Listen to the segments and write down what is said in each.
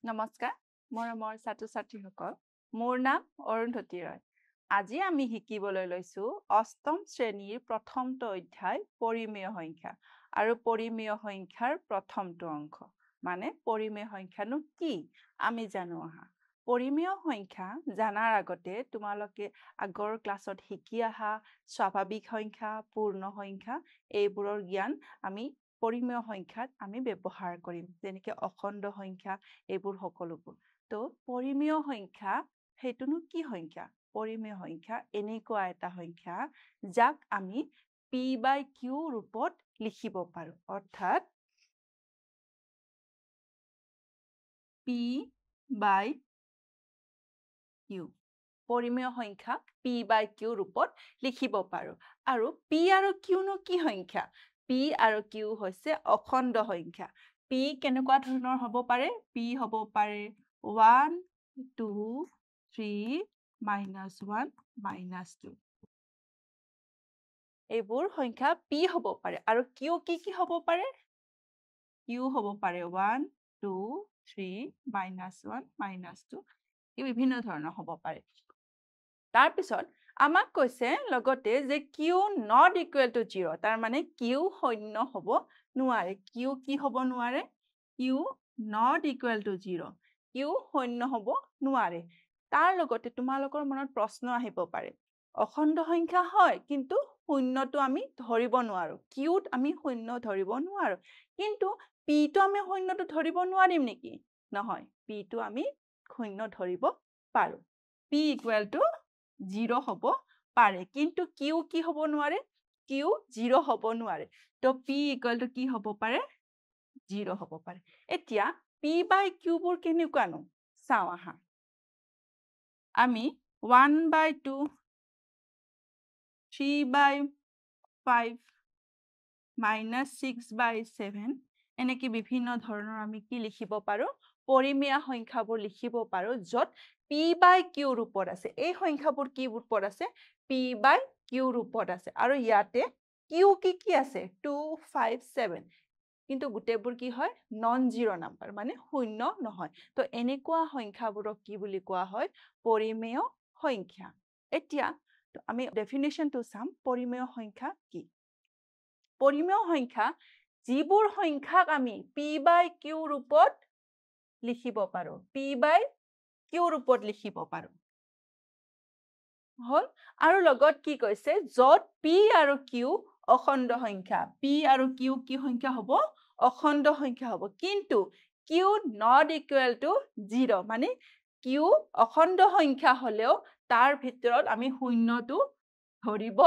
নমস্কাৰ মৰমৰ ছাত্ৰ-ছাত্ৰীসকল মোৰ নাম অৰুন্ধতী ৰয় আজি আমি শিকিবলৈ লৈছো অষ্টম শ্ৰেণীৰ প্ৰথমটো অধ্যায় পৰিমেয় সংখ্যা আৰু পৰিমেয় সংখ্যাৰ প্ৰথমটো অংশ মানে পৰিমেয় সংখ্যানো কি আমি জানো আহা পৰিমেয় সংখ্যা জানাৰ আগতে তোমালোকে আগৰ ক্লাছত শিকি আহা স্বাভাৱিক সংখ্যা পূৰ্ণ সংখ্যা এইবোৰৰ জ্ঞান আমি পৰিমেয় সংখ্যাত আমি ব্যৱহাৰ কৰিম যেনেকৈ অখণ্ড সংখ্যা এইবোৰ সকলোবোৰ তো পৰিমেয় সংখ্যা হেতুনো কি সংখ্যা পৰিমেয় সংখ্যা এনেকুৱা এটা সংখ্যা যাক আমি p/q ৰূপত লিখিব পাৰো অৰ্থাৎ p/q পৰিমেয় সংখ্যা p/q ৰূপত লিখিব পাৰো আৰু p আৰু q নো কি সংখ্যা p আৰু q হৈছে অখণ্ড সংখ্যা p কেনেকুৱা ধৰণৰ হ'ব পাৰে p হ'ব পাৰে 1 2 3 -1 -2 এইবোৰ সংখ্যা p হ'ব পাৰে আৰু q কি হ'ব পাৰে q হ'ব পাৰে 1 2 3 -1 -2 এই বিভিন্ন ধৰণৰ হ'ব পাৰে তাৰ পিছত আমাক কৈছে লগতে যে q not equal to 0 তাৰ মানে q শূন্য হ'ব নোৱাৰে q কি হ'ব নোৱাৰে q not equal to 0 q শূন্য হ'ব নোৱাৰে তাৰ লগতে তোমালোকৰ মনত প্ৰশ্ন আহিব পাৰে অখণ্ড সংখ্যা হয় কিন্তু শূন্যটো আমি ধৰিব নোৱাৰো qত আমি শূন্য ধৰিব নোৱাৰো কিন্তু pটো আমি শূন্যটো ধৰিব নোৱাৰিম নেকি নহয় pটো আমি শূন্য ধৰিব পাৰো p equal to 0 হ'ব পাৰে কিন্তু q কি হ'ব নোৱাৰে q 0 হ'ব নোৱাৰে তো p equal to কি হ'ব পাৰে 0 হ'ব পাৰে এতিয়া p/q বোৰ কেনেকুৱানো চাও আহা আমি 1/2 3/5 -6/7 এনেকৈ বিভিন্ন ধৰণৰ আমি কি লিখিব পাৰো পৰিমেয় সংখ্যাবোৰ লিখিব পাৰো য'ত p/q ৰূপত আছে এই সংখ্যাবোৰ কি ৰূপত আছে p/q ৰূপত আছে আৰু ইয়াতে q কি আছে 2 5 7 কিন্তু গোটেইবোৰ কি হয় নন জিৰ' নাম্বাৰ মানে শূন্য নহয় তো এনেকুৱা সংখ্যাবোৰক কি বুলি কোৱা হয় পৰিমেয় সংখ্যা এতিয়া আমি ডেফিনেশ্যনটো চাম পৰিমেয় সংখ্যা কি পৰিমেয় সংখ্যা যিবোৰ সংখ্যাক আমি p/q ৰূপত লিখিব পাৰো p/q ৰূপত লিখিব পাৰো হল আৰু লগত কি কৈছে যত p আৰু q অখণ্ড সংখ্যা p আৰু q কি সংখ্যা হ'ব অখণ্ড সংখ্যা হ'ব কিন্তু q not equal to 0 মানে q অখণ্ড সংখ্যা হলেও তাৰ ভিতৰত আমি শূন্যটো ধৰিব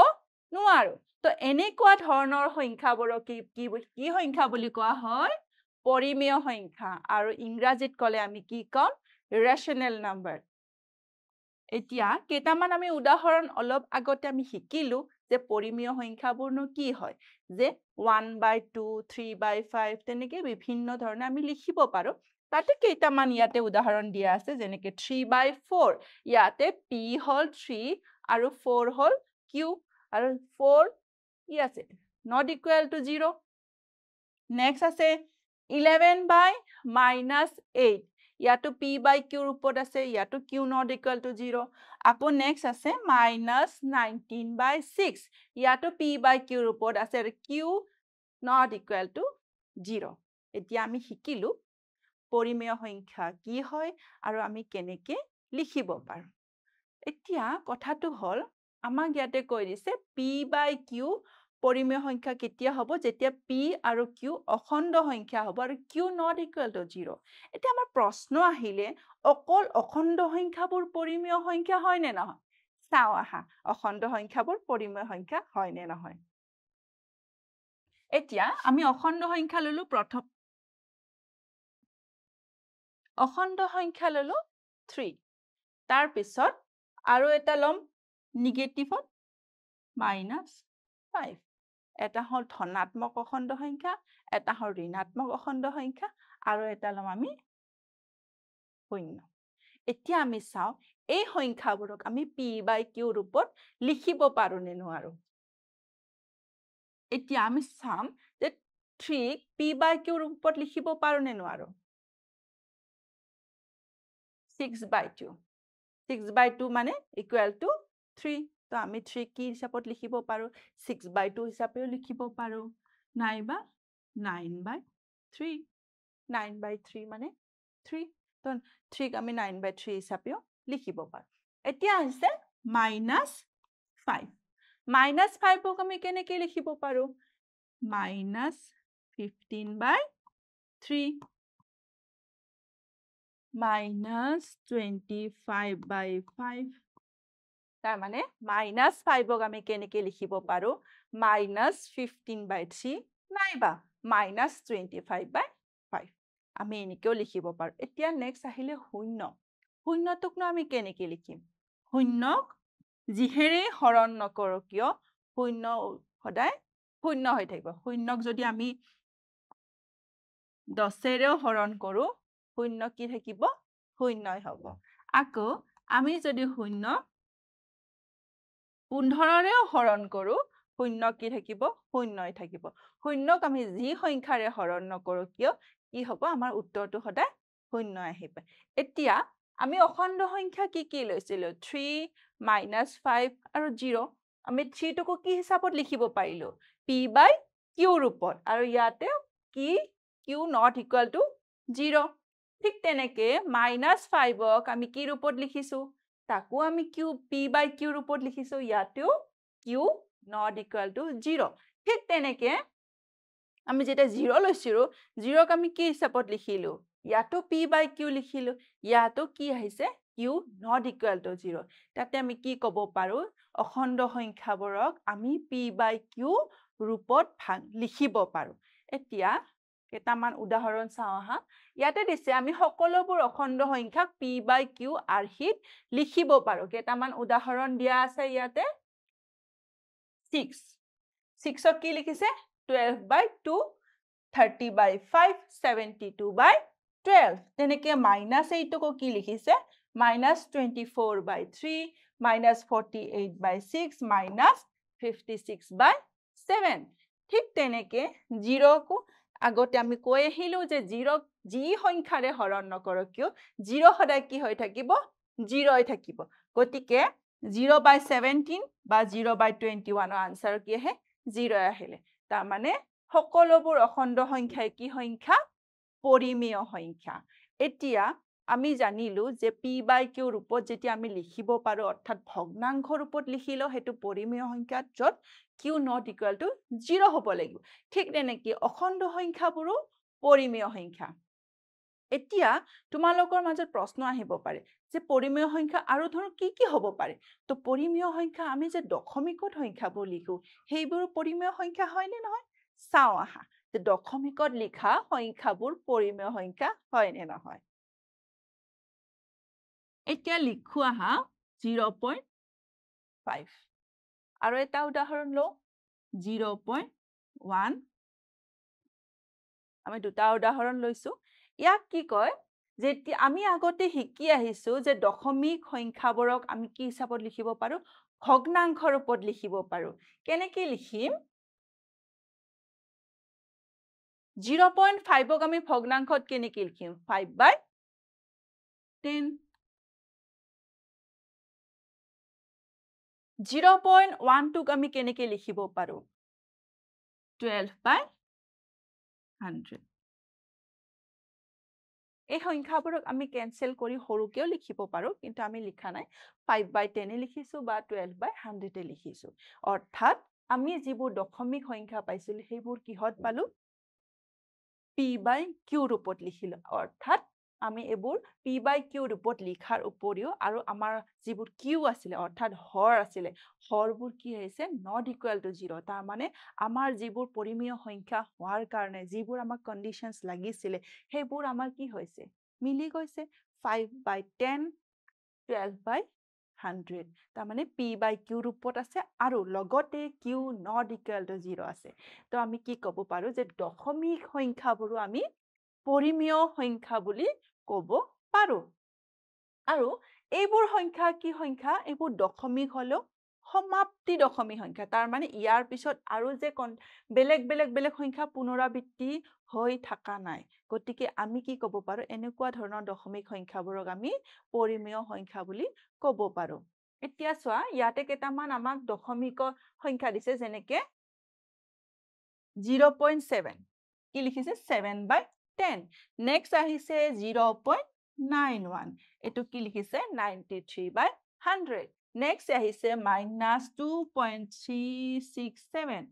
নোৱাৰো তো এনেকুৱা ধৰণৰ সংখ্যাবোৰক কি সংখ্যা বুলি কোৱা হয় পৰিমেয় সংখ্যা আৰু ইংৰাজীত ক'লে আমি কি কম ৰেচনেল নাম্বাৰ এতিয়া কেইটামান আমি উদাহৰণ অলপ আগতে আমি শিকিলো যে পৰিমেয় সংখ্যাবোৰনো কি হয় যে 1/2 3/5 তেনেকৈ বিভিন্ন ধৰণে আমি লিখিব পাৰো তাতে কেইটামান ইয়াতে উদাহৰণ দিয়া আছে যেনেকৈ 3/4 ইয়াতে p হল 3 আৰু 4 হল q আৰু 4 কি আছে not equal to 0 next আছে 11/-8 ইয়াতো p/q ৰূপত আছে ইয়াতো q not equal to 0 আকৌ next আছে -19/6 ইয়াতো p/q ৰূপত আছে আৰু q not equal to 0 এতিয়া আমি শিকিলো পৰিমেয় সংখ্যা কি হয় আৰু আমি কেনেকৈ লিখিব পাৰো এতিয়া কথাটো হল আমাক ইয়াতে কৈ দিছে p/q পৰিমেয় সংখ্যা কেতিয়া হ'ব যেতিয়া p আৰু q অখণ্ড সংখ্যা হ'ব আৰু q not equal to 0 এতিয়া আমাৰ প্ৰশ্ন আহিলে অকল অখণ্ড সংখ্যাবোৰ পৰিমেয় সংখ্যা হয় নে নহয় চাও আহা অখণ্ড সংখ্যাবোৰ পৰিমেয় সংখ্যা হয় নে নহয় এতিয়া আমি অখণ্ড সংখ্যা ললো প্ৰথম অখণ্ড সংখ্যা ললো 3 তাৰ পিছত আৰু এটা লম নিগেটিভত -5 এটা হল ধনাত্মক অখণ্ড সংখ্যা এটা হল ঋণাত্মক অখণ্ড সংখ্যা আৰু এটা লম আমি শূন্য এতিয়া আমি চাও এই সংখ্যাবোৰক আমি p/q ৰূপত লিখিব পাৰো নে নোৱাৰো এতিয়া আমি চাম যে 3 p/q ৰূপত লিখিব পাৰো নে নোৱাৰো 6/2 6/2 মানে ইকুৱেল টু 3 তো আমি 3 কি হিচাপত লিখিব পাৰো 6/2 হিচাপেও লিখিব পাৰো নাইবা 9/3 9/3 মানে 3 তো 3 আমি 9/3 হিচাপেও লিখিব পাৰো এতিয়া আছে -5 -5 ক আমি কেনেকৈ লিখিব পাৰো -15/3 -25/5 তাৰ মানে -5 ক আমি কেনেকৈ লিখিব পাৰো -15/3 নাইবা -25/5 আমি এনেকৈও লিখিব পাৰো এতিয়া নেক্সট আহিলে শূন্য শূন্যটোকনো আমি কেনেকৈ লিখিম শূন্যক যিহেৰে হৰণ নকৰো কিয় শূন্য সদায় শূন্য হৈ থাকিব শূন্যক যদি আমি 10ৰেও হৰণ কৰো শূন্য কি থাকিব শূন্যই হ'ব আকৌ আমি যদি শূন্য 15ৰেও হৰণ কৰো শূন্য কি থাকিব শূন্যই থাকিব শূন্যক আমি যি সংখ্যাৰে হৰণ নকৰো কিয় কি হ'ব আমাৰ উত্তৰটো সদায় শূন্য আহিব এতিয়া আমি অখণ্ড সংখ্যা কি কি লৈছিলো 3 -5 আৰু 0 আমি 3 টুকু কি হিচাপত লিখিব পাৰিলো p/q ৰূপত আৰু ইয়াতে কি q not equal to 0 ঠিক তেনেকে -5 ক আমি কি ৰূপত লিখিছো তাকো আমি p/q ৰূপত লিখিছো ইয়াতেও q not equal to 0 ঠিক তেনেকে আমি যেটা 0 লৈছিলো 0 ক আমি কি হিচাপত লিখিলো ইয়াতো p/q লিখিলো ইয়াতো কি আহিছে q not equal to 0 তাতে আমি কি ক'ব পাৰো অখণ্ড সংখ্যাবোৰক আমি p/q ৰূপত লিখিব পাৰো এতিয়া কেইটামান উদাহৰণ চাওঁ আহা ইয়াতে দিছে আমি সকলোবোৰ অখণ্ড সংখ্যাক p/q আৰ্হিত লিখিব পাৰো কেইটামান উদাহৰণ দিয়া আছে ইয়াতে 6 6ক কি লিখিছে 12/2 30/5 72/12 তেনেকে -8 কো কি লিখিছে -24/3 -48/6 -56/7 ঠিক তেনেকে 0 কো আগতে আমি কৈ আহিলো যে 0 যি সংখ্যাৰে হৰণ নকৰো কিয় 0 সদায় কি হৈ থাকিব 0 হৈ থাকিব গতিকে 0/17 বা 0/21 আনসাৰ কি আহে 0 আহিলে তাৰ মানে সকলোবোৰ অখণ্ড সংখ্যাই কি সংখ্যা পৰিমেয় সংখ্যা এতিয়া আমি জানিলো যে p/q ৰূপত যেতিয়া আমি লিখিব পাৰো অৰ্থাৎ ভগ্নাংশ ৰূপত লিখিলো হেতু পৰিমেয় সংখ্যা যত q not equal to 0 হ'ব লাগিব ঠিক তেনেকৈ অখণ্ড সংখ্যাবোৰো পৰিমেয় সংখ্যা এতিয়া তোমালোকৰ মাজত প্ৰশ্ন আহিব পাৰে যে পৰিমেয় সংখ্যা আৰু ধৰ কি কি হ'ব পাৰে তো পৰিমেয় সংখ্যা আমি যে দশমিকত সংখ্যাবোৰ লিখো সেইবোৰ পৰিমেয় সংখ্যা হয় নে নহয় চাও আহা যে দশমিকত লিখা সংখ্যাবোৰ পৰিমেয় সংখ্যা হয় নে নহয় এতিয়া লিখো আহা 0.5 আৰু এটা উদাহৰণ লও 0.1 আমি দুটা উদাহৰণ লৈছো ইয়াক কি কয় যে আমি আগতে শিকি আহিছো যে দশমিক সংখ্যাবোৰক আমি কি হিচাপত লিখিব পাৰো ভগ্নাংশ ৰূপত লিখিব পাৰো কেনেকৈ লিখিম 0.5 ক আমি ভগ্নাংশত কেনেকৈ লিখিম 5/10 0.1 ক আমি কেনেকৈ লিখিব পাৰো 12/100 এই সংখ্যাবোৰক আমি কেনসেল কৰি সৰুকেও লিখিব পাৰো কিন্তু আমি লিখা নাই 5/10 লিখিছো বা 12/100 লিখিছো অৰ্থাৎ আমি যিবোৰ দশমিক সংখ্যা পাইছিল সেইবোৰ কিহত পালো p/q ৰূপত লিখিলো অৰ্থাৎ আমি এবোৰ p/q ৰূপত লিখাৰ উপৰিও আৰু আমাৰ যিবোৰ q আছিল অৰ্থাৎ হৰ আছিল হৰবোৰ কি হৈছে not equal to 0 তাৰ মানে আমাৰ যিবোৰ পৰিমেয় সংখ্যা হোৱাৰ কাৰণে যিবোৰ আমাৰ কন্ডিশনস লাগিছিল সেইবোৰ আমাৰ কি হৈছে মিলি গৈছে 5/10 12/100 তাৰ মানে p/q ৰূপত আছে আৰু লগতে q not equal to 0 আছে তো আমি কি ক'ব পাৰো যে দশমিক সংখ্যাবোৰো আমি পৰিমেয় সংখ্যা বুলি ক'ব পাৰো আৰু এইবোৰ সংখ্যা কি সংখ্যা এইবোৰ দশমিক হলো সমাপ্তি দশমিক সংখ্যা তাৰ মানে ইয়াৰ পিছত আৰু যে বেলেগ বেলেগ বেলেগ সংখ্যা পুনৰাবৃত্তি হৈ থকা নাই গতিকে আমি কি ক'ব পাৰো এনেকুৱা ধৰণৰ দশমিক সংখ্যাবোৰক আমি পৰিমেয় সংখ্যা বুলি ক'ব পাৰো এতিয়া চোৱা ইয়াতে কেইটামান আমাক দশমিক সংখ্যা দিছে যেনেকে 0.7 কি লিখিছে 7/10 নেক্সট আহিছে 0.91 এটো কি লিখিছে 93/100 নেক্সট আহিছে -2.367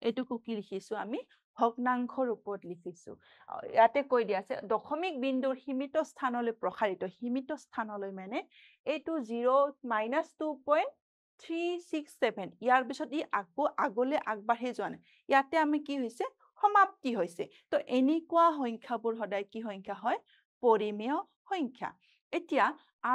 এটো কি লিখিছো আমি ভগ্নাংশ ৰূপত লিখিছো ইয়াতে কৈ দিয়া আছে দশমিক বিন্দুৰ সীমিত স্থানলৈ প্ৰসাৰিত সীমিত স্থানলৈ মানে এটো 2.367 ইয়াৰ পিছত ই আকৌ আগলৈ আগবাঢ়ি যোৱা নাই ইয়াতে আমি কি হৈছে সমাপ্তি হৈছে তো এনেকুৱা সংখ্যাবোৰ সদায় কি সংখ্যা হয় পৰিমেয় সংখ্যা এতিয়া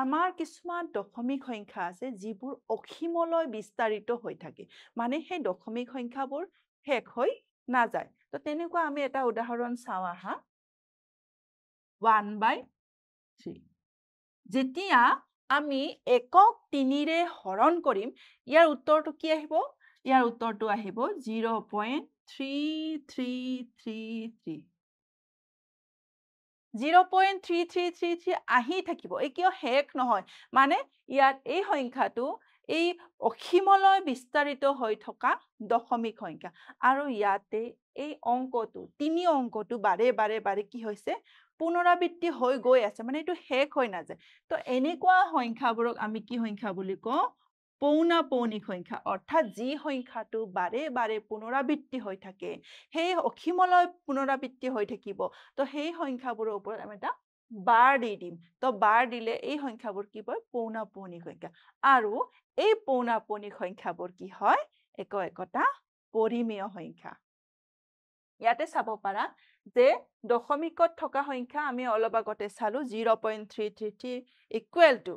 আমাৰ কিছুমান দশমিক সংখ্যা আছে যিবোৰ অসীমলৈ বিস্তাৰিত হৈ থাকে মানে সেই দশমিক সংখ্যাবোৰ শেষ হৈ নাযায় তো তেনেকুৱা আমি এটা উদাহৰণ চাওঁ আহা 1/3 যেতিয়া আমি একক 3ৰে হৰণ কৰিম ইয়াৰ উত্তৰটো কি আহিব ইয়াৰ উত্তৰটো আহিব 0.3333 0.3333 আহি থাকিব এই কিয় শেষ নহয় মানে ইয়াত এই সংখ্যাটো এই অসীমলৈ বিস্তাৰিত হৈ থকা দশমিক সংখ্যা আৰু ইয়াতে এই অংকটো 3 অংকটো বাৰে বাৰে বাৰে কি হৈছে পুনৰাবৃত্তি হৈ গৈ আছে মানে এটো শেষ হৈ নাযায় তো এনেকুৱা সংখ্যাবোৰক আমি কি সংখ্যা বুলি কওঁ পৌনঃপুনিক সংখ্যা অৰ্থাৎ যি সংখ্যাটো বাৰে বাৰে পুনৰাবৃত্তি হৈ থাকে সেই অসীমলৈ পুনৰাবৃত্তি হৈ থাকিব তো সেই সংখ্যাবোৰৰ ওপৰত আমি এটা বাৰ দি দিম তো বাৰ দিলে এই সংখ্যাবোৰ কি হয় পৌনঃপুনিক সংখ্যা আৰু এই পৌনঃপুনিক সংখ্যাবোৰ কি হয় একটা পৰিমেয় সংখ্যা ইয়াতে চাব পাৰা যে দশমিকত থকা সংখ্যা আমি অলপ আগতে চালো 0.333 ইকুৱেল টু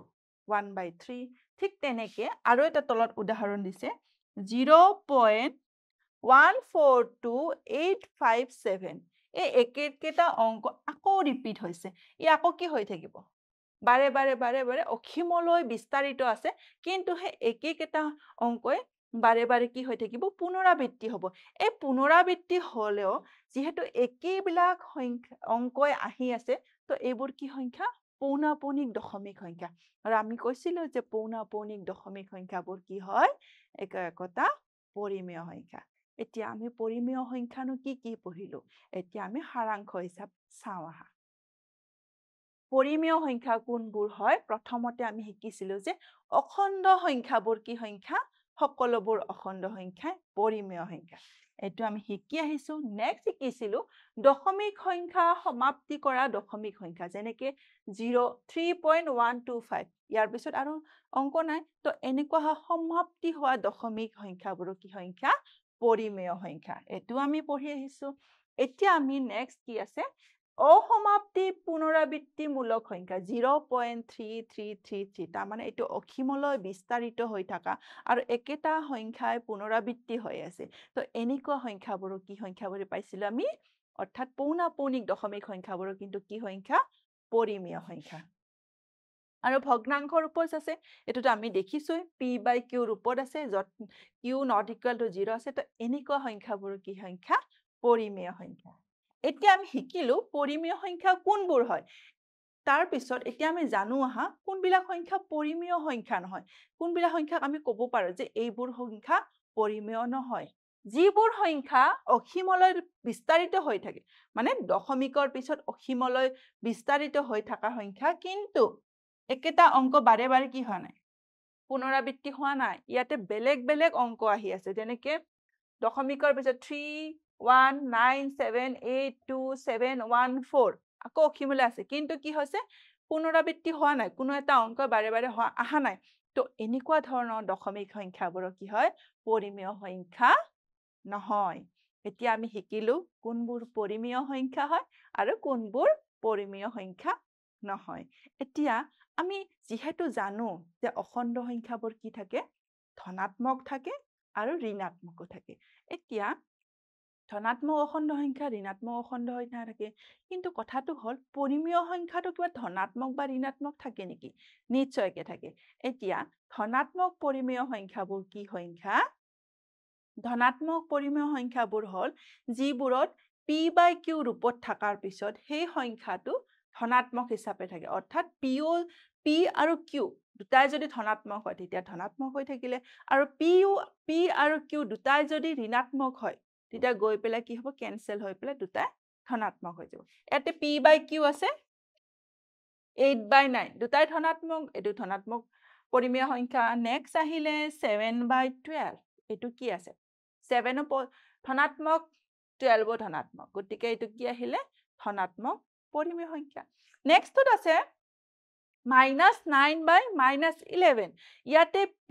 1/3 ঠিক তেনেকে আৰু এটা তলত উদাহৰণ দিছে 0.142857 এই একেটা অংক আকৌ ৰিপিট হৈছে ই আকৌ কি হৈ থাকিব বাৰে বাৰে বাৰে বাৰে অসীমলৈ বিস্তাৰিত আছে কিন্তু সেই একেটা অংকই বাৰে বাৰে কি হৈ থাকিব পুনৰাবৃত্তি হ'ব এই পুনৰাবৃত্তি হলেও যেহেতু একেবিলাক সংখ্যা অংকই আহি আছে তো এইবোৰ কি সংখ্যা পৌনঃপুনিক দশমিক সংখ্যা আৰু আমি কৈছিলো যে পৌনঃপুনিক দশমিক সংখ্যাবোৰ কি হয় একটা পৰিমেয় সংখ্যা এতিয়া আমি পৰিমেয় সংখ্যানো কি পঢ়িলো এতিয়া আমি সাৰাংশ হিচাপ চাওঁ আহা পৰিমেয় সংখ্যা কোনবোৰ হয় প্ৰথমতে আমি শিকিছিলো যে অখণ্ড সংখ্যাবোৰ কি সংখ্যা সকলোবোৰ অখণ্ড সংখ্যা পৰিমেয় সংখ্যা এটো আমি শিকি আহিছো নেক্সট শিকিছিলো দশমিক সংখ্যা সমাপ্তি কৰা দশমিক সংখ্যা যেনেকে 3.125 ইয়াৰ পিছত আৰু অংক নাই তো এনেকুৱা সমাপ্তি হোৱা দশমিক সংখ্যাবোৰ কি সংখ্যা পৰিমেয় সংখ্যা এটো আমি পঢ়ি আহিছো এতিয়া আমি নেক্সট কি আছে অসমাপ্তি পুনৰাবৃত্তিমূলক সংখ্যা 0.3333 তাৰ মানে এটো অসীমলৈ বিস্তাৰিত হৈ থকা আৰু একেটা সংখ্যাই পুনৰাবৃত্তি হৈ আছে তো এনেকুৱা সংখ্যাবোৰ কি সংখ্যাবোৰ পাইছিলো আমি অৰ্থাৎ পৌনঃপুনিক দশমিক সংখ্যাবোৰ কিন্তু কি সংখ্যা পৰিমেয় সংখ্যা আৰু ভগ্নাংশ ৰূপত আছে এটোটো আমি দেখিছো p/q ৰূপত আছে যত q not equal to 0 আছে তো এনেকুৱা সংখ্যাবোৰ কি সংখ্যা পৰিমেয় সংখ্যা এতিয়া আমি শিকিলো পৰিমেয় সংখ্যা কোনবোৰ হয় তাৰ পিছত এতিয়া আমি জানো আহা কোনবিলাক সংখ্যা পৰিমেয় সংখ্যা নহয় কোনবিলাক সংখ্যাক আমি ক'ব পাৰো যে এইবোৰ সংখ্যা পৰিমেয় নহয় যিবোৰ সংখ্যা অসীমলৈ বিস্তাৰিত হৈ থাকে মানে দশমিকৰ পিছত অসীমলৈ বিস্তাৰিত হৈ থকা সংখ্যা কিন্তু একেটা অংক বাৰে বাৰে কি হোৱা নাই পুনৰাবৃত্তি হোৱা নাই ইয়াতে বেলেগ বেলেগ অংক আহি আছে যেনেকে দশমিকৰ পিছত 319782714 আকৌ অসীমলৈ আছে কিন্তু কি হৈছে পুনৰাবৃত্তি হোৱা নাই কোনো এটা অংক বাৰে বাৰে আহা নাই তো এনেকুৱা ধৰণৰ দশমিক সংখ্যাবোৰ কি হয় পৰিমেয় সংখ্যা নহয় এতিয়া আমি শিকিলো কোনবোৰ পৰিমেয় সংখ্যা হয় আৰু কোনবোৰ পৰিমেয় সংখ্যা নহয় এতিয়া আমি যেহেতু জানো যে অখণ্ড সংখ্যাবোৰ কি থাকে ধনাত্মক থাকে আৰু ঋণাত্মকো থাকে এতিয়া ধনাত্মক অখণ্ড সংখ্যা ঋণাত্মক অখণ্ড সংখ্যা থাকে কিন্তু কথাটো হ'ল পৰিমেয় সংখ্যাটো কিবা ধনাত্মক বা ঋণাত্মক থাকে নেকি নিশ্চয়কৈ থাকে এতিয়া ধনাত্মক পৰিমেয় সংখ্যাবোৰ কি সংখ্যা ধনাত্মক পৰিমেয় সংখ্যাবোৰ হ'ল যিবোৰত p/q ৰূপত থাকাৰ পিছত সেই সংখ্যাটো ধনাত্মক হিচাপে থাকে অৰ্থাৎ p আৰু q দুটাই যদি ধনাত্মক হয় তেতিয়া ধনাত্মক হৈ থাকিলে আৰু p আৰু q দুটাই যদি ঋণাত্মক হয় তেতিয়া গৈ পেলাই কি হ'ব কেনসেল হৈ পেলাই দুটাই ধনাত্মক হৈ যাব ইয়াতে p/q আছে 8/9 দুটাই ধনাত্মক এটো ধনাত্মক পৰিমেয় সংখ্যা নেক্সট আহিলে 7/12 এটো কি আছে 7 ধনাত্মক 12 ধনাত্মক গতিকে এটো কি আহিলে ধনাত্মক পৰিমেয় সংখ্যা নেক্সটত আছে -9/-11 ইয়াতে p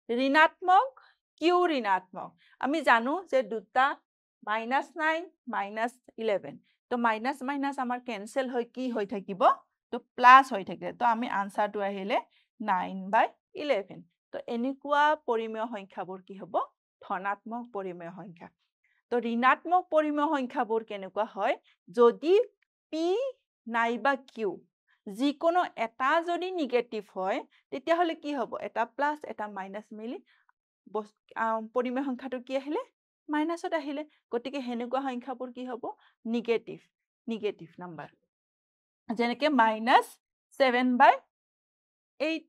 ঋণাত্মক q ঋণাত্মক আমি জানো যে দুটা -9 -11 তো মাইনাস মাইনাস আমাৰ কেনসেল হৈ কি হৈ থাকিব তো প্লাস হৈ থাকিলে তো আমি আনসাৰটো আহিলে 9/11 তো এনেকুৱা পৰিমেয় সংখ্যাবোৰ কি হ'ব ধনাত্মক পৰিমেয় সংখ্যা তো ঋণাত্মক পৰিমেয় সংখ্যাবোৰ কেনেকুৱা হয় যদি p নাইবা q যিকোনো এটা যদি নিগেটিভ হয় তেতিয়া হলে কি হ'ব এটা প্লাস এটা মাইনাস মিলি পৰিমেয় সংখ্যাটো কি আহিলে মাইনাসত আহিলে গতিকে হেনেকুৱা সংখ্যাবোৰ কি হ'ব নিগেটিভ নাম্বাৰ যেনেকে -7/8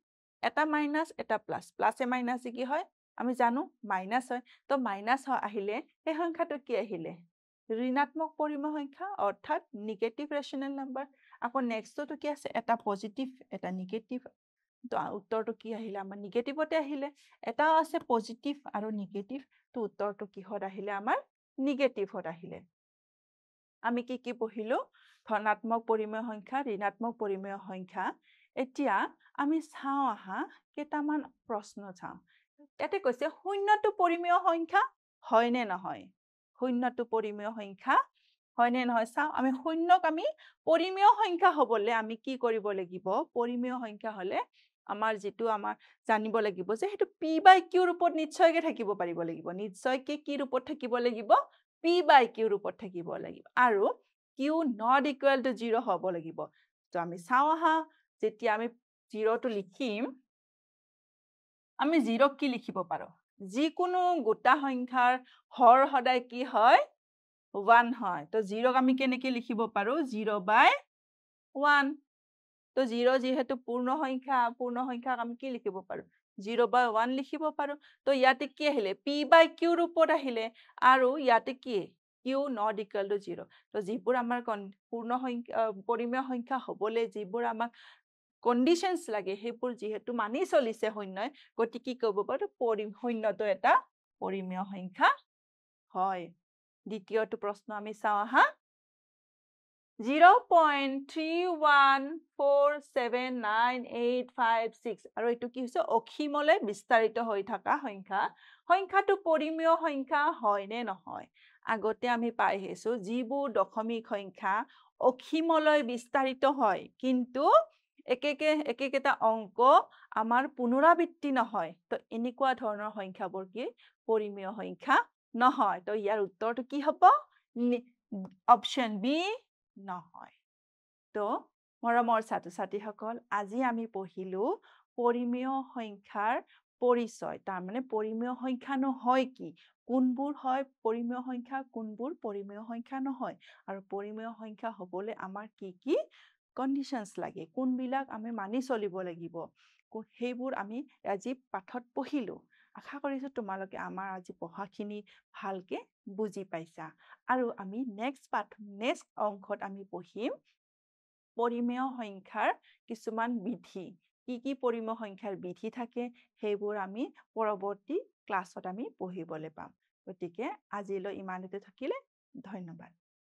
এটা মাইনাস এটা প্লাস প্লাসে মাইনাসে কি হয় আমি জানো মাইনাস হয় তো মাইনাস আহিলে এই সংখ্যাটো কি আহিলে ঋণাত্মক পৰিমেয় সংখ্যা অৰ্থাৎ নিগেটিভ ৰেশনাল নাম্বাৰ আকৌ নেক্সটটো কি আছে এটা পজিটিভ এটা নিগেটিভ তো উত্তৰটো কি আহিলে আমাৰ নিগেটিভতে আহিলে এটা আছে পজিটিভ আৰু নিগেটিভ তো উত্তৰটো কিহত আহিলে আমাৰ নিগেটিভত আহিলে আমি কি পঢ়িলো ধনাত্মক পৰিমেয় সংখ্যা ঋণাত্মক পৰিমেয় সংখ্যা এতিয়া আমি চাও আহা কেইটামান প্ৰশ্ন চাও ইয়াতে কৈছে শূন্যটো পৰিমেয় সংখ্যা হয় নে নহয় শূন্যটো পৰিমেয় সংখ্যা হয় নে নহয় চাও আমি শূন্যক আমি পৰিমেয় সংখ্যা হ'বলে আমি কি কৰিব লাগিব পৰিমেয় সংখ্যা হলে আমাৰ যেটো আমাৰ জানিব লাগিব যে হেতু p/q ৰূপত নিশ্চয়কৈ থাকিব পাৰিব লাগিব নিশ্চয়কৈ কি ৰূপত থাকিব লাগিব p/q ৰূপত থাকিব লাগিব আৰু q not equal to 0 হ'ব লাগিব তো আমি চাও আহা যেতিয়া আমি 0 টো লিখিম আমি 0 কি লিখিব পাৰো যিকোনো গোটা সংখ্যাৰ হৰ সদায় কি হয় 1 হয় তো 0 আমি কেনেকৈ লিখিব পাৰো 0/1 তো 0 যেহেতু পূৰ্ণ সংখ্যা আমি কি লিখিব পাৰো 0/1 লিখিব পাৰো তো ইয়াতে কি আহিলে p/q ৰূপত আহিলে আৰু ইয়াতে কি q not equal to 0 তো যিবোৰ আমাৰ পূৰ্ণ সংখ্যা পৰিমেয় সংখ্যা হ'বলে যিবোৰ আমাক কন্ডিশনস লাগে হেবোৰ যেহেতু মানি চলিছে শূন্যই গতি কি ক'ব পাৰো শূন্যটো এটা পৰিমেয় সংখ্যা হয় দ্বিতীয়টো প্ৰশ্ন আমি চাও আহা 0.3147985 আৰু এটো কি হৈছে অখিমলৈ বিস্তাৰিত হৈ থকা সংখ্যাটো পৰিমেয় সংখ্যা হয় নে নহয় আগতে আমি পাই হেছো যিবোৰ দশমিক সংখ্যা অখিমলৈ বিস্তাৰিত হয় কিন্তু একেটা অংক আমাৰ পুনৰাবৃত্তি নহয় তো এনেকুৱা ধৰণৰ সংখ্যাবোৰ কি পৰিমেয় সংখ্যা নহয় তো ইয়াৰ উত্তৰটো কি হ'ব অপচন বি নহয় তো মৰমৰ ছাত্ৰ-ছাত্ৰীসকল আজি আমি পঢ়িলো পৰিমেয় সংখ্যাৰ পৰিচয় তাৰ মানে পৰিমেয় সংখ্যা নহয় কি কোনবোৰ হয় পৰিমেয় সংখ্যা কোনবোৰ পৰিমেয় সংখ্যা নহয় আৰু পৰিমেয় সংখ্যা হ'বলে আমাৰ কি কন্ডিশনস লাগে কোনবিলাক আমি মানি চলিব লাগিব হেবোৰ আমি আজি পাঠত পঢ়িলো আশা কৰিছো তোমালোকে আমাৰ আজি পঢ়াখিনি ভালকে বুজি পাইছা আৰু আমি নেক্সট অংকত আমি পঢ়িম পৰিমেয় সংখ্যাৰ কিছুমান বিধি কি পৰিমেয় সংখ্যাৰ বিধি থাকে হেবোৰ আমি পৰৱৰ্তী ক্লাছত আমি পঢ়িবলৈ পাম গতিকে আজিলৈ ইমানতে থাকিলে ধন্যবাদ